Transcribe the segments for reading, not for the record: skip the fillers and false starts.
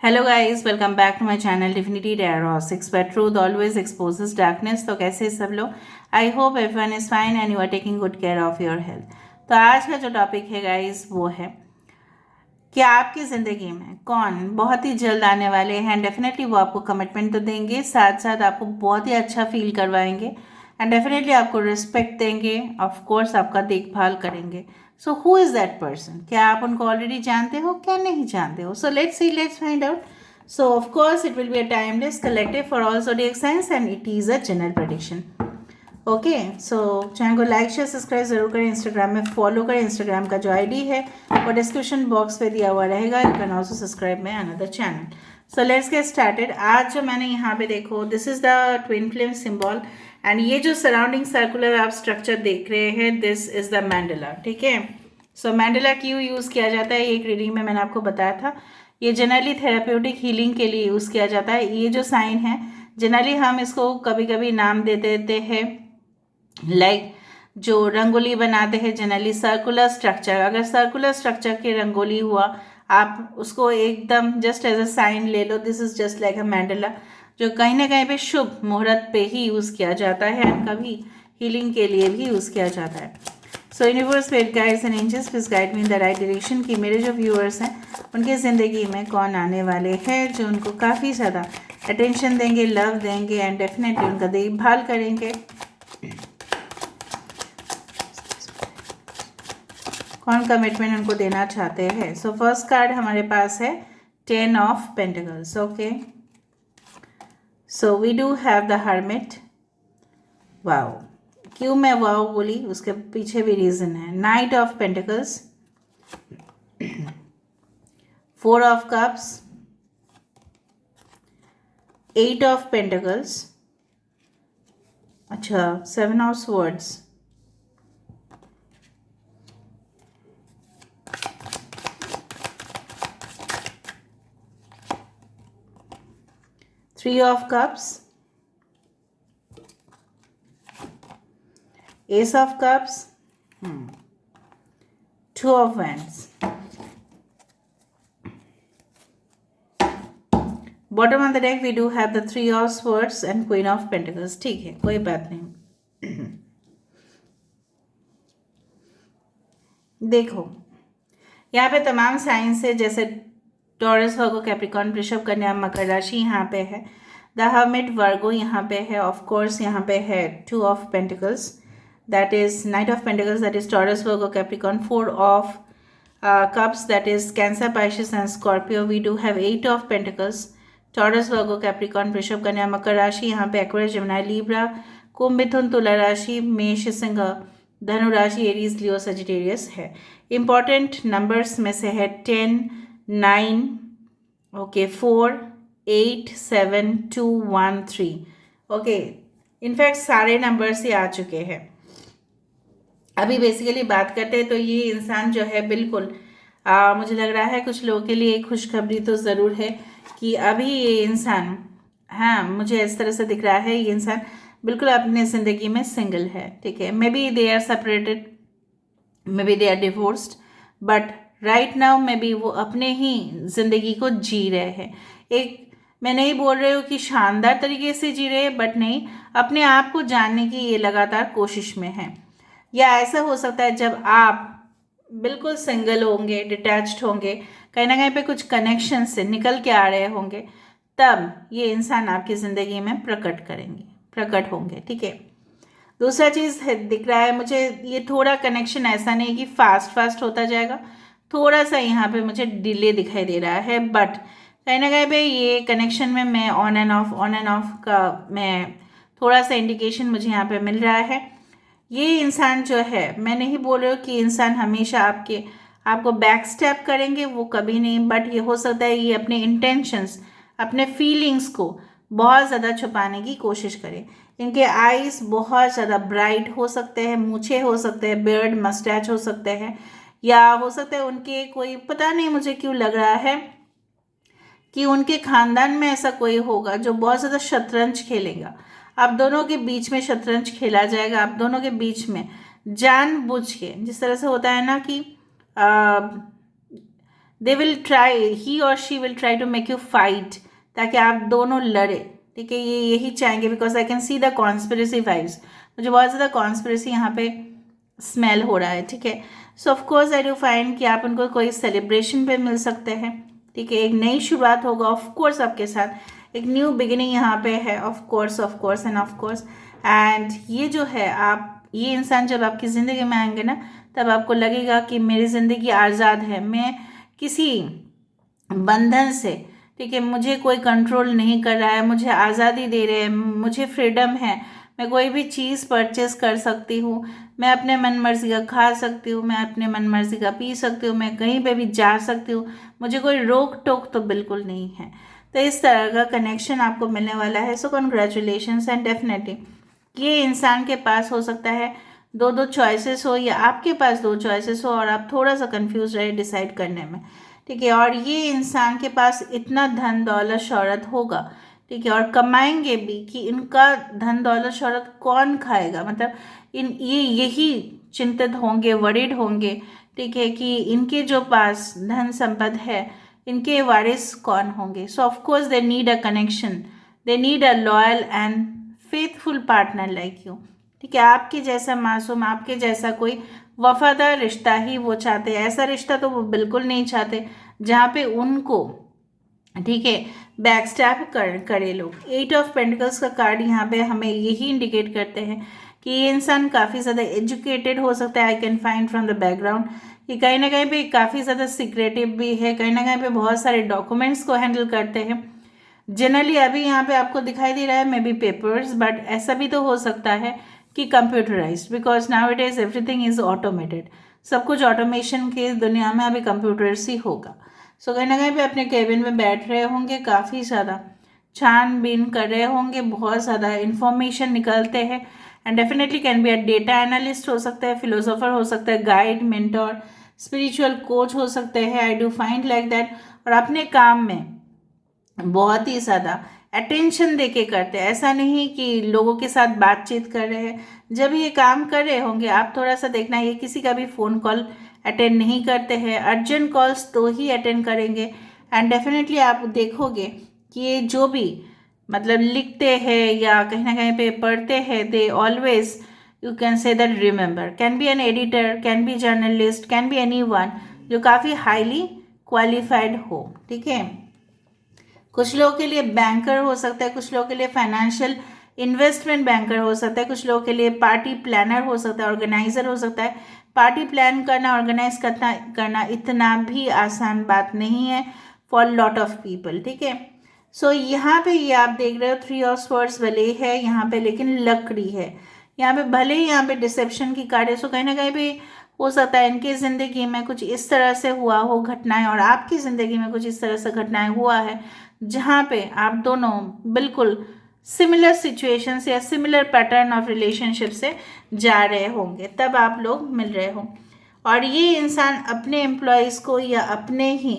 Hello guys, welcome back to my channel Definity Diagnostics where truth always exposes darkness. तो कैसे हैं सब लोग? I hope everyone is fine and you are taking good care of your health. तो आज का जो topic है गाइस वो है कि आपकी ज़िंदगी में कौन बहुत ही जल्द आने वाले हैं। डेफिनेटली वो आपको कमिटमेंट तो देंगे, साथ साथ आपको बहुत ही अच्छा फील करवाएंगे एंड डेफिनेटली आपको रिस्पेक्ट देंगे, ऑफ कोर्स आपका देखभाल करेंगे। So who is that person? क्या आप उनको ऑलरेडी जानते हो, क्या नहीं जानते हो? So let's find out. So of course it will be a timeless collective for all zodiac signs and it is a general prediction. Okay, so channel को लाइक शेयर सब्सक्राइब जरूर करें, इंस्टाग्राम में फॉलो करें। Instagram का जो ID है वो description box पे दिया हुआ रहेगा। You can also subscribe my another channel. So let's get started. आज जो मैंने यहाँ पे देखो, this is the twin flame symbol and ये जो सराउंडिंग सर्कुलर आप स्ट्रक्चर देख रहे हैं, दिस इज द मैंडेला। ठीक है, सो मैंडेला क्यों यूज़ किया जाता है, एक रीडिंग में मैंने आपको बताया था। ये जनरली थेराप्यूटिक हीलिंग के लिए यूज़ किया जाता है। ये जो साइन है जनरली हम इसको कभी कभी नाम दे देते हैं लाइक जो रंगोली बनाते हैं जनरली सर्कुलर स्ट्रक्चर। अगर सर्कुलर स्ट्रक्चर की रंगोली हुआ, आप उसको एकदम जस्ट एज अ साइन ले लो, this is just like a mandala, जो कहीं ना कहीं पे शुभ मुहूर्त पे ही यूज़ किया जाता है एंड कभी हीलिंग के लिए भी यूज़ किया जाता है। So universe, spirit guides and angels, please guide me in the right direction कि मेरे जो व्यूअर्स हैं उनकी ज़िंदगी में कौन आने वाले हैं जो उनको काफ़ी ज़्यादा अटेंशन देंगे, लव देंगे एंड डेफिनेटली उनका देखभाल करेंगे। कौन कमिटमेंट उनको देना चाहते हैं। सो फर्स्ट कार्ड हमारे पास है 10 of pentacles. Okay, so we do have the hermit. Wow, क्यों मैं वाओ बोली उसके पीछे भी रीज़न है। Knight of pentacles, 4 of cups, 8 of pentacles, अच्छा 7 of swords, 3 of cups, ace of cups, 2 of wands। Bottom of the deck we do have the 3 of swords and queen of pentacles. ठीक है, कोई बात नहीं। देखो यहाँ पे तमाम साइंस है, जैसे टॉरस, वर्गो, कैप्रिकॉर्न, वृषभ, कन्या, मकर राशि यहाँ पे है। द हर्मिट वर्गो यहाँ पे है। ऑफ कोर्स यहाँ पे है 2 of pentacles, that is night of pentacles, that is taurus, Virgo, Capricorn. 4 of cups, that is Cancer, Pisces and Scorpio. We do have 8 of Pentacles, Taurus, Virgo, Capricorn, वृषभ, कन्या, मकर राशि यहाँ पे, एक्वेरियस, जेमिनी, लीब्रा, कुंभ, मिथुन, तुला राशि, मेष, सिंह, धनु राशि, एरीज, लियो, सजिटेरियस है। इंपॉर्टेंट नंबर्स में से है 10, 9, ओके, 4, 8, 7, 2, 1, 3। ओके, इनफैक्ट सारे नंबर्स ही आ चुके हैं। अभी बेसिकली बात करते हैं तो ये इंसान जो है बिल्कुल मुझे लग रहा है कुछ लोगों के लिए एक खुशखबरी तो ज़रूर है कि अभी ये इंसान, हाँ मुझे इस तरह से दिख रहा है, ये इंसान बिल्कुल अपने ज़िंदगी में सिंगल है। ठीक है, maybe they are separated, maybe they are divorced, but right now maybe वो अपने ही ज़िंदगी को जी रहे हैं। एक, मैं नहीं बोल रही हूँ कि शानदार तरीके से जी रहे हैं, बट नहीं, अपने आप को जानने की ये लगातार कोशिश में है। या ऐसा हो सकता है जब आप बिल्कुल सिंगल होंगे, डिटैच्ड होंगे, कहीं ना कहीं पे कुछ कनेक्शन से निकल के आ रहे होंगे, तब ये इंसान आपकी ज़िंदगी में प्रकट होंगे। ठीक है, दूसरा चीज़ दिख रहा है मुझे, ये थोड़ा कनेक्शन ऐसा नहीं कि फास्ट होता जाएगा, थोड़ा सा यहाँ पे मुझे डिले दिखाई दे रहा है, बट कहीं ना कहीं पे ये कनेक्शन में मैं ऑन एंड ऑफ का मैं थोड़ा सा इंडिकेशन मुझे यहाँ पे मिल रहा है। ये इंसान जो है, मैं नहीं बोल रही हूँ कि इंसान हमेशा आपको बैक स्टेप करेंगे, वो कभी नहीं, बट ये हो सकता है ये अपने इंटेंशंस, अपने फीलिंग्स को बहुत ज़्यादा छुपाने की कोशिश करें। इनके आईज बहुत ज़्यादा ब्राइट हो सकते हैं, मूछे हो सकते हैं, बियर्ड, मस्टैच हो सकते हैं, या हो सकता है उनके कोई, पता नहीं मुझे क्यों लग रहा है कि उनके खानदान में ऐसा कोई होगा जो बहुत ज़्यादा शतरंज खेलेगा। आप दोनों के बीच में शतरंज खेला जाएगा, आप दोनों के बीच में जानबूझ के, जिस तरह से होता है ना कि दे विल ट्राई, ही और she will try to make you fight, ताकि आप दोनों लड़े, ठीक है, ये यही चाहेंगे, because I can see the conspiracy vibes, मुझे बहुत ज़्यादा कॉन्स्पिरेसी यहाँ पे स्मेल हो रहा है, ठीक है। सो of course I do find कि आप उनको कोई सेलिब्रेशन पे मिल सकते हैं, ठीक है, एक नई शुरुआत होगा ऑफ कोर्स आपके साथ, एक न्यू बिगिनिंग यहाँ पे है, of course end of course. And ये जो है, आप ये इंसान जब आपकी ज़िंदगी में आएंगे ना, तब आपको लगेगा कि मेरी ज़िंदगी आज़ाद है, मैं किसी बंधन से, ठीक है, मुझे कोई कंट्रोल नहीं कर रहा है, मुझे आज़ादी दे रहे हैं, मुझे फ्रीडम है, मैं कोई भी चीज़ परचेस कर सकती हूँ, मैं अपने मन मर्जी का खा सकती हूँ, मैं अपने मन मर्जी का पी सकती हूँ, मैं कहीं पे भी जा सकती हूँ, मुझे कोई रोक टोक तो बिल्कुल नहीं है। तो इस तरह का कनेक्शन आपको मिलने वाला है। सो कॉन्ग्रेचुलेशंस। एंड डेफिनेटली ये इंसान के पास हो सकता है दो दो चॉइसेस हो, या आपके पास दो चॉइसेस हो और आप थोड़ा सा कंफ्यूज रहे डिसाइड करने में, ठीक है। और ये इंसान के पास इतना धन दौलत शौहरत होगा, ठीक है, और कमाएंगे भी कि इनका धन दौलत शौहरत कौन खाएगा, मतलब ये यही चिंतित होंगे, वरीड होंगे, ठीक है, कि इनके जो पास धन संपद है, इनके वारिस कौन होंगे। सो of course they need a connection, they need a loyal and faithful partner like you, ठीक है, आपके जैसा मासूम, आपके जैसा कोई वफादार रिश्ता ही वो चाहते हैं। ऐसा रिश्ता तो वो बिल्कुल नहीं चाहते जहाँ पे उनको, ठीक है, बैकस्टैप करे लोग। 8 ऑफ पेंटिकल्स का कार्ड यहाँ पे हमें यही इंडिकेट करते हैं कि ये इंसान काफ़ी ज़्यादा एजुकेटेड हो सकता है। I can find from the background कि कहीं ना कहीं पे काफ़ी ज़्यादा सीक्रेटिव भी है, कहीं ना कहीं पे बहुत सारे डॉक्यूमेंट्स को हैंडल करते हैं। जनरली अभी यहाँ पे आपको दिखाई दे रहा है मे बी पेपर्स, बट ऐसा भी तो हो सकता है कि computerize, because now it is everything is automated, सब कुछ ऑटोमेशन के दुनिया में अभी कंप्यूटर्स ही होगा। सो कहीं ना कहीं पे अपने केबिन में बैठ रहे होंगे, काफ़ी ज़्यादा छानबीन कर रहे होंगे, बहुत ज़्यादा इंफॉर्मेशन निकलते हैं। And definitely can be a data analyst हो सकता है, फिलोसोफर हो सकता है, गाइड, मेंटोर, स्पिरिचुअल कोच हो सकते हैं। I do find like that. और अपने काम में बहुत ही ज़्यादा अटेंशन दे के करते हैं, ऐसा नहीं कि लोगों के साथ बातचीत कर रहे हैं। जब ये काम कर रहे होंगे आप थोड़ा सा देखना, ये किसी का भी फ़ोन कॉल अटेंड नहीं करते हैं, अर्जेंट कॉल्स तो ही अटेंड करेंगे। एंड डेफिनेटली आप देखोगे कि ये जो भी मतलब लिखते हैं या कहीं ना कहीं पे पढ़ते हैं, they always, you can say that remember, can be an editor, can be journalist, can be any one जो काफ़ी हाईली क्वालिफाइड हो, ठीक है। कुछ लोगों के लिए बैंकर हो सकता है, कुछ लोगों के लिए फाइनेंशियल इन्वेस्टमेंट बैंकर हो सकता है, कुछ लोगों के लिए पार्टी प्लानर हो सकता है, ऑर्गेनाइजर हो सकता है। पार्टी प्लान करना, ऑर्गेनाइज करना इतना भी आसान बात नहीं है फॉर लॉट ऑफ पीपल, ठीक है। सो यहाँ पे ये आप देख रहे हो 3 ऑफ स्वॉर्ड्स भले ही है यहाँ पे, लेकिन लकड़ी है यहाँ पे, भले ही यहाँ पे डिसेप्शन की कार्ड है। सो कहीं ना कहीं भी हो सकता है इनकी ज़िंदगी में कुछ इस तरह से हुआ हो घटनाएं, और आपकी ज़िंदगी में कुछ इस तरह से घटनाएं हुआ है जहाँ पे आप दोनों बिल्कुल सिमिलर सिचुएशंस या सिमिलर पैटर्न ऑफ रिलेशनशिप से जा रहे होंगे, तब आप लोग मिल रहे हो। और ये इंसान अपने एम्प्लॉयज़ को या अपने ही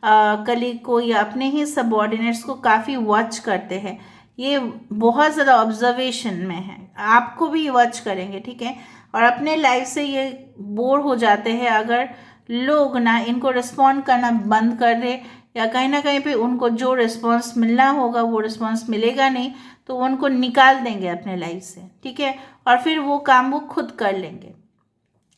कलीग को या अपने ही सबऑर्डिनेट्स को काफ़ी वॉच करते हैं। ये बहुत ज़्यादा ऑब्जर्वेशन में है, आपको भी वॉच करेंगे, ठीक है। और अपने लाइफ से ये बोर हो जाते हैं अगर लोग ना इनको रिस्पॉन्ड करना बंद कर दे, या कहीं ना कहीं पे उनको जो रिस्पॉन्स मिलना होगा वो रिस्पॉन्स मिलेगा नहीं, तो वो उनको निकाल देंगे अपने लाइफ से, ठीक है। और फिर वो काम वो खुद कर लेंगे।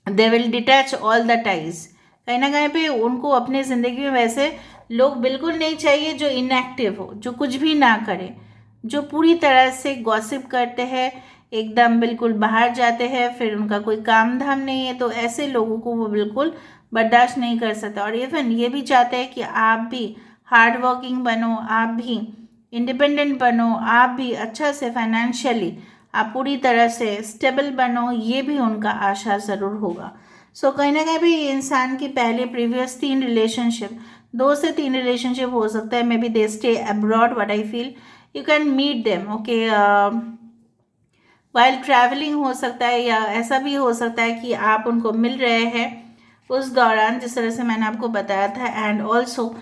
They will detach all the ties. कहीं ना कहीं पे उनको अपने ज़िंदगी में वैसे लोग बिल्कुल नहीं चाहिए जो इनएक्टिव हो, जो कुछ भी ना करे, जो पूरी तरह से गॉसिप करते हैं, एकदम बिल्कुल बाहर जाते हैं, फिर उनका कोई काम धाम नहीं है, तो ऐसे लोगों को वो बिल्कुल बर्दाश्त नहीं कर सकता। और इवन ये भी चाहते हैं कि आप भी हार्ड वर्किंग बनो, आप भी इंडिपेंडेंट बनो, आप भी अच्छा से फाइनेंशियली आप पूरी तरह से स्टेबल बनो, ये भी उनका आशा ज़रूर होगा। सो कहीं ना कहीं भी इंसान की पहले प्रीवियस 3 रिलेशनशिप, 2 से 3 रिलेशनशिप हो सकता है, maybe they stay abroad, what I feel you can meet them, okay, while travelling हो सकता है, या ऐसा भी हो सकता है कि आप उनको मिल रहे हैं उस दौरान, जिस तरह से मैंने आपको बताया था। एंड ऑल्सो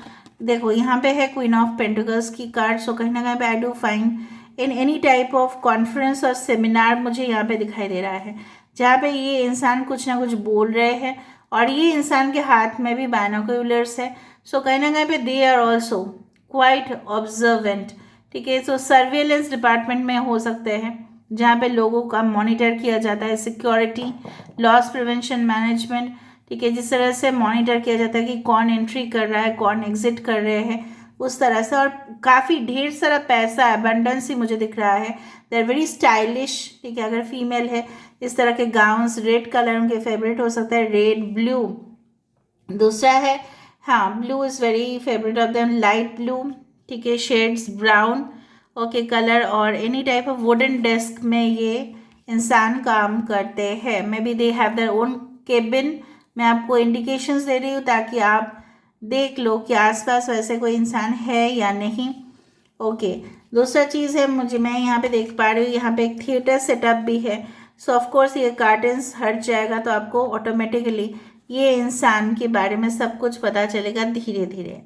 देखो यहाँ पे है क्वीन ऑफ पेंटिकल्स की कार्ड। सो कहीं ना कहीं पे I do find in any type of conference और सेमिनार मुझे यहाँ पे दिखाई दे रहा है, जहाँ पे ये इंसान कुछ ना कुछ बोल रहे हैं, और ये इंसान के हाथ में भी बाइनोक्यूलर्स है। सो कहीं ना कहीं पे they are also quite observant, ठीक है। सो सर्वेलेंस डिपार्टमेंट में हो सकते हैं जहाँ पे लोगों का मॉनिटर किया जाता है, सिक्योरिटी, लॉस प्रिवेंशन मैनेजमेंट, ठीक है, जिस तरह से मॉनिटर किया जाता है कि कौन एंट्री कर रहा है, कौन एग्जिट कर रहे हैं, उस तरह से। और काफ़ी ढेर सारा पैसा, अबंडेंस ही मुझे दिख रहा है। दे आर वेरी स्टाइलिश, ठीक है। अगर फीमेल है, इस तरह के गाउन्स, रेड कलर उनके फेवरेट हो सकता है, रेड, ब्लू। दूसरा है, हाँ, blue is very favourite of them, light blue, ठीक है, शेड्स ब्राउन, ओके, कलर। और any type of wooden desk में ये इंसान काम करते हैं। Maybe they have their own cabin. मैं आपको इंडिकेशंस दे रही हूँ ताकि आप देख लो कि आसपास वैसे कोई इंसान है या नहीं, ओके। दूसरा चीज़ है, मैं यहाँ पे देख पा रही हूँ, यहाँ पे एक थिएटर सेटअप भी है। सो ऑफ कोर्स ये कर्टन्स हट जाएगा तो आपको ऑटोमेटिकली ये इंसान के बारे में सब कुछ पता चलेगा, धीरे धीरे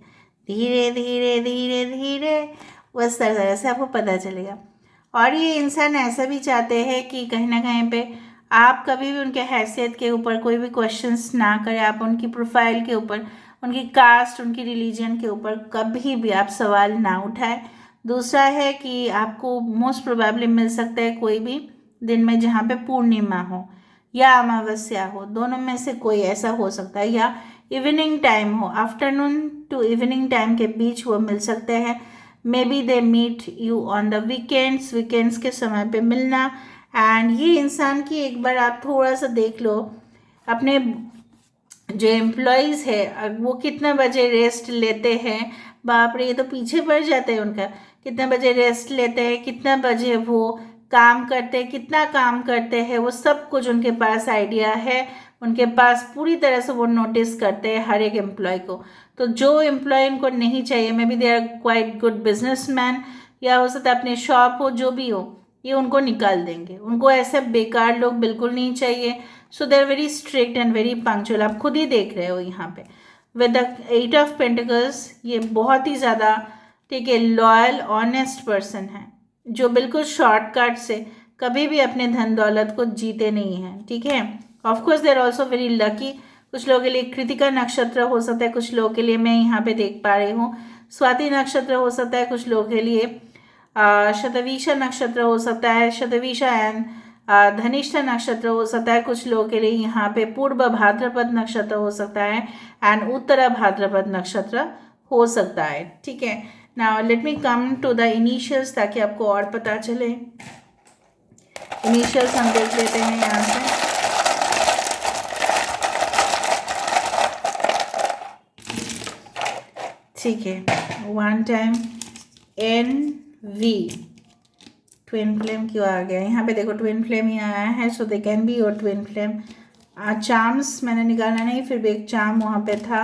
धीरे धीरे धीरे धीरे, उस तरह से आपको पता चलेगा। और ये इंसान ऐसा भी चाहते हैं कि कहीं ना कहीं पे आप कभी भी उनके हैसियत के ऊपर कोई भी क्वेश्चंस ना करें, आप उनकी प्रोफाइल के ऊपर, उनकी कास्ट, उनकी रिलीजन के ऊपर कभी भी आप सवाल ना उठाएं। दूसरा है कि आपको मोस्ट प्रोबेबली मिल सकता है कोई भी दिन में जहाँ पे पूर्णिमा हो या अमावस्या हो, दोनों में से कोई ऐसा हो सकता है, या इवनिंग टाइम हो, आफ्टरनून टू इवनिंग टाइम के बीच वो मिल सकते हैं। Maybe they meet you on the weekends के समय पे मिलना। एंड ये इंसान की एक बार आप थोड़ा सा देख लो, अपने जो एम्प्लॉयज़ है वो कितना बजे रेस्ट लेते हैं। बाप रे, ये तो पीछे पड़ जाते हैं उनका। कितने बजे रेस्ट लेते हैं, कितना बजे वो काम करते हैं, कितना काम करते हैं, वो सब कुछ उनके पास आइडिया है। उनके पास पूरी तरह से वो नोटिस करते हैं हर एक एम्प्लॉय को। तो जो एम्प्लॉय उनको नहीं चाहिए, maybe they are quite good businessman, या हो सकता है अपने शॉप हो, जो भी हो, ये उनको निकाल देंगे। उनको ऐसे बेकार लोग बिल्कुल नहीं चाहिए। So they are very strict and very punctual. आप खुद ही देख रहे हो यहाँ पे विद द 8 ऑफ पेंटिकल्स, ये बहुत ही ज़्यादा, ठीक है, लॉयल ऑनेस्ट पर्सन है, जो बिल्कुल शॉर्टकट से कभी भी अपने धन दौलत को जीते नहीं हैं, ठीक है। Of course they are also very lucky. कुछ लोगों के लिए कृतिका नक्षत्र हो सकता है, कुछ लोगों के लिए मैं यहाँ पे देख पा रही हूँ स्वाति नक्षत्र हो सकता है, कुछ लोगों के लिए शतवीषा नक्षत्र हो सकता है, शतवीषा एंड धनिष्ठा नक्षत्र हो सकता है। कुछ लोगों के लिए यहाँ पे पूर्व भाद्रपद नक्षत्र हो सकता है एंड उत्तरा भाद्रपद नक्षत्र हो सकता है, ठीक है। Now let me come to the initials ताकि आपको और पता चले। इनिशियल्स हम देख लेते हैं यहाँ से। ठीक है, one time NV, twin flame क्यों आ गया यहाँ पे, देखो ट्विन फ्लेम ही आया है, so they can be your twin flame. Charms मैंने निकाला नहीं, फिर भी एक चार्म वहाँ पे था।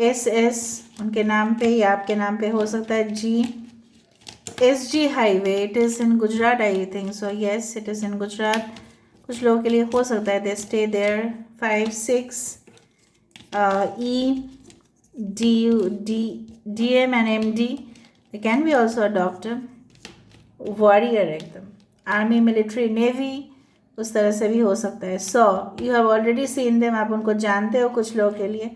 SS उनके नाम पे या आपके नाम पे हो सकता है। SG highway, it is in Gujarat I think so, yes it is in Gujarat. कुछ लोगों के लिए हो सकता है they stay there. 5 6 DM and MD, they can be also a doctor, warrior एकदम, आर्मी, मिलिट्री, नेवी, उस तरह से भी हो सकता है। So you have already seen them, आप उनको जानते हो कुछ लोगों के लिए।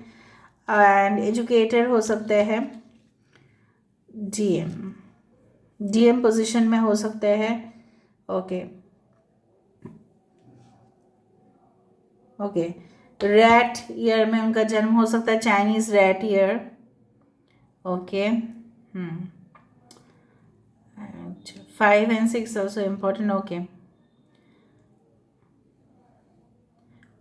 एंड एजुकेटर हो सकते हैं, DM पोजीशन में हो सकते हैं, ओके। रैट ईयर में उनका जन्म हो सकता है, Chinese rat year, okay. 5 and 6 also important, okay.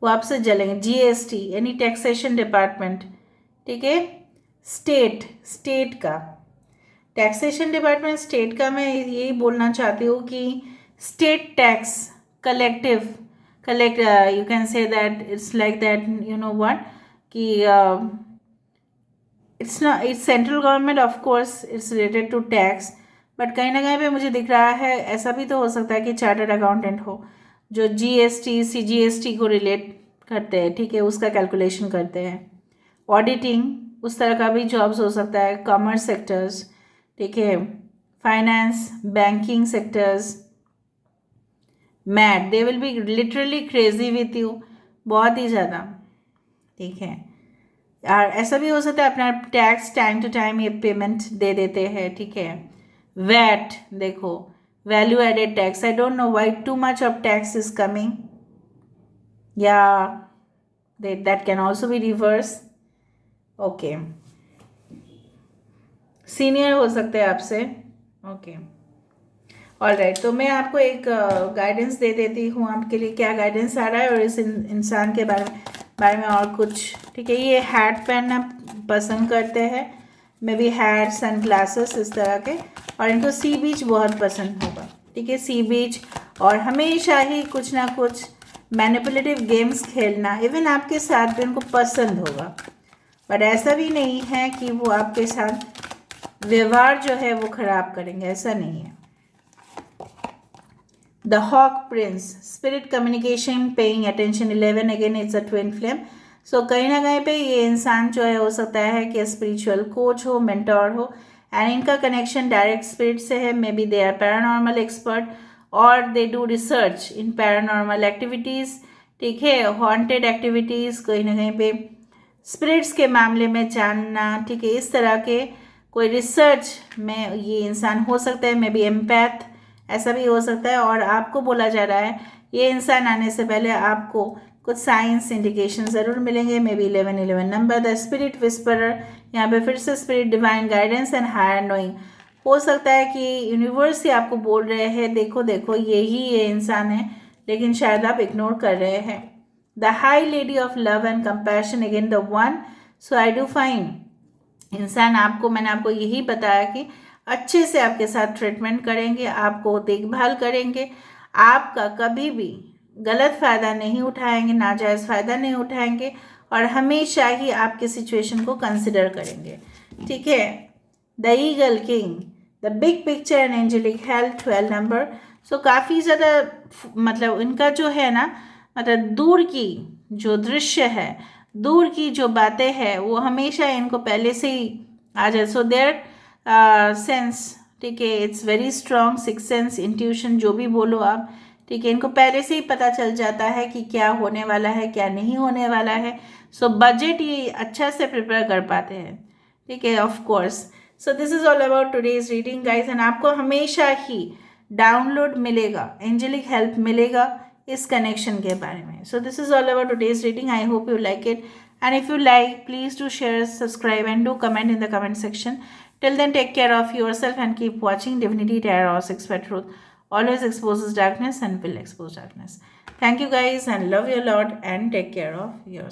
वो आपसे जलेंगे। GST यानी टैक्सेशन डिपार्टमेंट, ठीक है, स्टेट का टैक्सेशन डिपार्टमेंट, स्टेट का। मैं यही बोलना चाहती हूँ कि state tax collect, you can say that it's like that, you know what, कि it's not, it's central government, of course it's related to tax, but कहीं ना कहीं पे मुझे दिख रहा है ऐसा भी तो हो सकता है कि चार्टर्ड अकाउंटेंट हो जो GST CGST को रिलेट करते हैं, ठीक है, उसका कैलकुलेशन करते हैं। ऑडिटिंग उस तरह का भी जॉब्स हो सकता है। कॉमर्स सेक्टर्स, ठीक है, finance, banking sectors. Mad, they will be literally crazy with you, बहुत ही ज़्यादा, ठीक है। और ऐसा भी हो सकता है अपना टैक्स टाइम टू टाइम ये पेमेंट दे देते हैं, ठीक है। वैट देखो, value added tax, I don't know why too much of tax is coming, या that can also be reverse. Okay, senior हो सकते हैं आपसे। ओके, ऑलराइट, तो मैं आपको एक गाइडेंस दे देती हूँ आपके लिए, क्या गाइडेंस आ रहा है और इस इंसान के बारे में और कुछ, ठीक है। ये हैट पहनना पसंद करते हैं, maybe hat, sunglasses इस तरह के, और इनको सी बीच बहुत पसंद होगा, ठीक है, सी बीच, और हमेशा ही कुछ ना कुछ मैनिपुलेटिव गेम्स खेलना इवन आपके साथ भी उनको पसंद होगा। पर ऐसा भी नहीं है कि वो आपके साथ व्यवहार जो है वो खराब करेंगे, ऐसा नहीं है। The Hawk Prince, Spirit Communication, Paying Attention 11, again it's a twin flame. So कहीं ना कहीं पे ये इंसान जो है हो सकता है कि स्पिरिचुअल कोच हो, मेंटोर हो, एंड इनका कनेक्शन डायरेक्ट स्पिरिट से है। Maybe they are paranormal expert और they do research in paranormal activities, ठीक है, हॉन्टेड एक्टिविटीज़, कहीं ना कहीं पे स्पिरिट्स के मामले में जानना, ठीक है, इस तरह के कोई रिसर्च में ये इंसान हो सकता है। मे बी एम्पैथ, ऐसा भी हो सकता है। और आपको बोला जा रहा है ये इंसान आने से पहले आपको कुछ साइंस इंडिकेशन ज़रूर मिलेंगे। Maybe 1111 number, the spirit whisperer, यहाँ पे फिर से spirit, divine guidance and higher knowing. हो सकता है कि यूनिवर्स ही आपको बोल रहे हैं देखो देखो यही ये इंसान है, लेकिन शायद आप इग्नोर कर रहे हैं। The high lady of love and compassion, again the one, so I do find इंसान आपको, मैंने आपको यही बताया कि अच्छे से आपके साथ ट्रीटमेंट करेंगे, आपको देखभाल करेंगे, आपका कभी भी गलत फ़ायदा नहीं उठाएंगे, नाजायज़ फ़ायदा नहीं उठाएंगे, और हमेशा ही आपकी सिचुएशन को कंसिडर करेंगे, ठीक है। The eagle king, the big picture and angelic health, 12 number. So काफ़ी ज़्यादा मतलब इनका जो है ना, मतलब दूर की जो दृश्य है, दूर की जो बातें हैं वो हमेशा इनको पहले से ही आ जाए। सो देयर सेंस, ठीक है, it's very strong, six sense, intuition, जो भी बोलो आप, ठीक है, इनको पहले से ही पता चल जाता है कि क्या होने वाला है, क्या नहीं होने वाला है। सो बजट ये अच्छा से प्रिपेयर कर पाते हैं, ठीक है, of course. So this is all about today's reading guys, and आपको हमेशा ही डाउनलोड मिलेगा, एंजेलिक हेल्प मिलेगा इस कनेक्शन के बारे में। So this is all about today's reading, I hope you like it, and if you like, please do share, subscribe and do comment in the comment section. Till then, take care of yourself and keep watching Divinity Tarot 6 for Truth. Always exposes darkness and will expose darkness. Thank you guys and love you a lot and take care of yourself.